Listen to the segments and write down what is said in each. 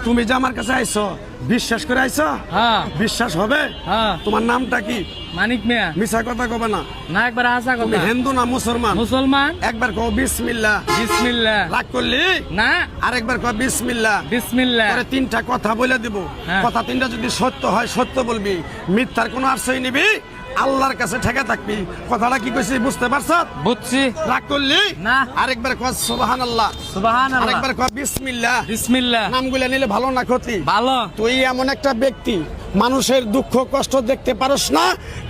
তুমি যে আমার কাছে আইছো বিশ্বাস করে আইছো? হ্যাঁ বিশ্বাস হবে? হ্যাঁ। তোমার নামটা কি? মানিক মিয়া। মিছা কথা কবে না। না একবার হাসা তুমি কথা। হিন্দু না মুসলমান? মুসলমান। একবার কও বিসমিল্লাহ। বিসমিল্লাহ। রাগ করলি? না। আরেকবার কও বিসমিল্লাহ। বিসমিল্লাহ। পরে তিনটা কথা বলে দিব। হ্যাঁ। কথা তিনটা যদি সত্য হয় সত্য বলবি, মিথ্যার কোনো আশ্রয় নিবি, আল্লাহর কাছে ঠেকে থাকবি। কথাটা কি কইছি বুঝতে পারছ? বুঝছি। রাগ করলি? না। আরেকবার কও সুবহানাল্লাহ। সুবহানাল্লাহ। আরেকবার কও বিসমিল্লাহ। বিসমিল্লাহ। নামগুলো নিলে ভালো না ক্ষতি? ভালো। তুই এমন একটা ব্যক্তি, মানুষের দুঃখ কষ্ট দেখতে পারস না,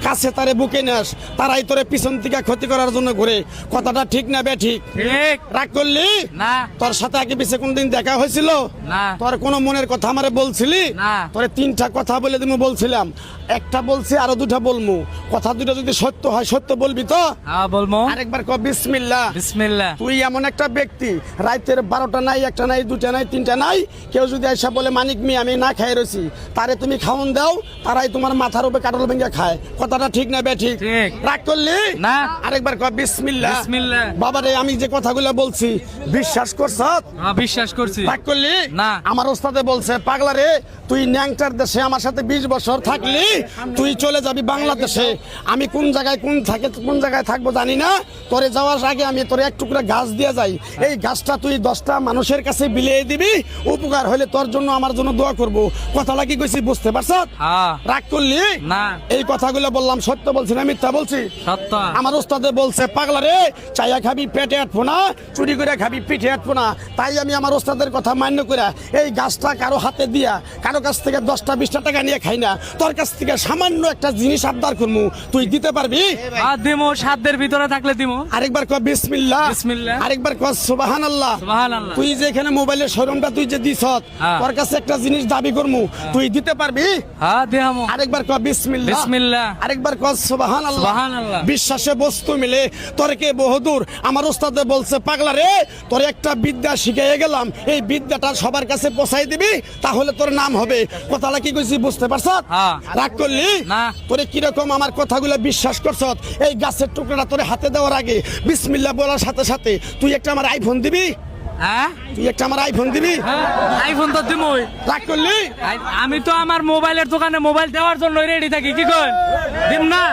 কাছে তারে বুকে নেস, তারাই তোরে পিছন থেকে ক্ষতি করার জন্য ঘুরে। কথাটা ঠিক না বে ঠিক? ঠিক। রাগ করলি? না। তোর সাথে আগে পিছে কোনদিন দেখা হয়েছিল? না। তোর কোনো মনের কথা আমারে বলছিলি? না। তোরে তিনটা কথা বলে দিমু বলছিলাম, একটা বলছি আরো দুটা বলমু। কথা দুটো যদি সত্য হয় সত্য বলবি তো? হ্যাঁ বলবো। আরেকবার ক বিসমিল্লাহ। বিসমিল্লাহ। তুই এমন একটা ব্যক্তি, রাতের 12টা নাই, একটা নাই, দুটা নাই, তিনটা নাই, কেউ যদি আইসা বলে মানিক মিয়া আমি না খাই রয়েছি, তারে তুমি খাওন দাও, তারাই তোমার মাথার উপরে কাটল ভেঙে খায়। কথাটা ঠিক না বে ঠিক? ঠিক। রাগ করলি? না। আরেকবার ক বিসমিল্লাহ। বিসমিল্লাহ। বাবারে আমি যে কথাগুলো বলছি বিশ্বাস করছ? হ্যাঁ বিশ্বাস করছি। রাগ করলি? না। আমার ওস্তাদে বলছে পাগলা রে, তুই ন্যাংটার দেশে আমার সাথে 20 বছর থাকলি, তুই চলে যাবি বাংলাদেশে। আমি কোন জায়গায় থাকবো জানি না, তোরে যাওয়ার আগে আমি তোরে এক টুকরা গাছ দিয়ে যাই, এই গাছটা তুই 10টা মানুষের কাছে বিলিয়ে দিবি, উপকার হলে তোর জন্য আমার জন্য দোয়া করবো। কথাটা কি কইছি বুঝতে পারছ? হ্যাঁ। রাগ করলি? না। এই কথাগুলো বললাম সত্য বলছি না মিথ্যা বলছি? সত্য। আমার ওস্তাদে বলছে পাগলা রে, চাইয়া খাবি পেটে আটবো না, চুরি করে খাবি পিঠে আটবো না। তাই আমি আমার ওস্তাদের কথা মান্য করে এই গাছটা কারো হাতে দিয়া, কারো কাছ থেকে 10টা 20টা টাকা নিয়ে খাই না, তোর কাছ থেকে সামান্য একটা জিনিস আবদার করবো, তুই দিতে পারবি? দিমো, সাধ্যের ভিতরে থাকলে দিমো। আরেকবার কর বিসমিল্লাহ। বিসমিল্লাহ। আরেকবার কর সুবহানাল্লাহ। সুবহানাল্লাহ। তুই যে এখানে মোবাইলের শোরুমটা তুই যে দিছত, হ্যাঁ। তোর কাছে একটা জিনিস দাবি করমু, তুই দিতে পারবি? হ্যাঁ দেহামো। আরেকবার কর বিসমিল্লাহ। বিসমিল্লাহ। আরেকবার কর সুবহানাল্লাহ। সুবহানাল্লাহ। বিশ্বাসে বস্তু মিলে তর্কে বহুদূর। আমার ওস্তাদে বলছে পাগলা রে, তোর একটা বিদ্যা শিখিয়ে গেলাম, এই বিদ্যাটা সবার কাছে পৌঁছাই দিবি, তাহলে তোর নাম হবে। কথাটা কি কইছি বুঝতে পারছ? হ্যাঁ। রাগ করলি? না। তোরে কিরকম আমার কথাগুলো বিশ্বাস করছ? এই গাছের টুকরাটা তোরে হাতে দেওয়ার আগে বিসমিল্লাহ বলার সাথে সাথে তুই একটা আমার আইফোন দিবি? হ্যাঁ। তুই একটা আমার আইফোন দিবি? হ্যাঁ, আইফোন তো দিমই। রাগ করলি? আমি তো আমার মোবাইলের দোকানে মোবাইল দেওয়ার জন্য রেডি থাকি, কি কই দিম না?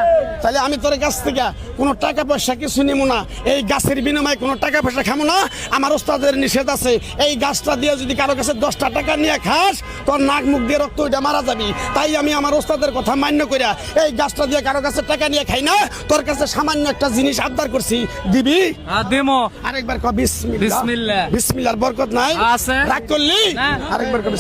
তাহলে আমি তোর কাছ থেকে কোনো টাকা পয়সা কিছু নিব না, এই গাছের বিনিময়ে কোনো টাকা পয়সা খাবো না। আমার ওস্তাদের নিষেধ আছে, এই গাছটা দিয়ে যদি কারো কাছে 10টা টাকা নিয়ে খাস, তোর নাক মুখ দিয়ে রক্ত ওইটা মারা যাবি। তাই আমি আমার ওস্তাদের কথা মান্য করিয়া এই গাছটা দিয়ে কারো কাছে টাকা নিয়ে খাই না, তোর কাছে সামান্য একটা জিনিস আবদার করছি, দিবি? হ্যাঁ দিমো। আরেকবার কর বিসমিল্লাহ। বিসমিল্লাহ। বিসমিল্লাহর বরকত নাই? আছে। রাগ করলি? না। আরেকবার কর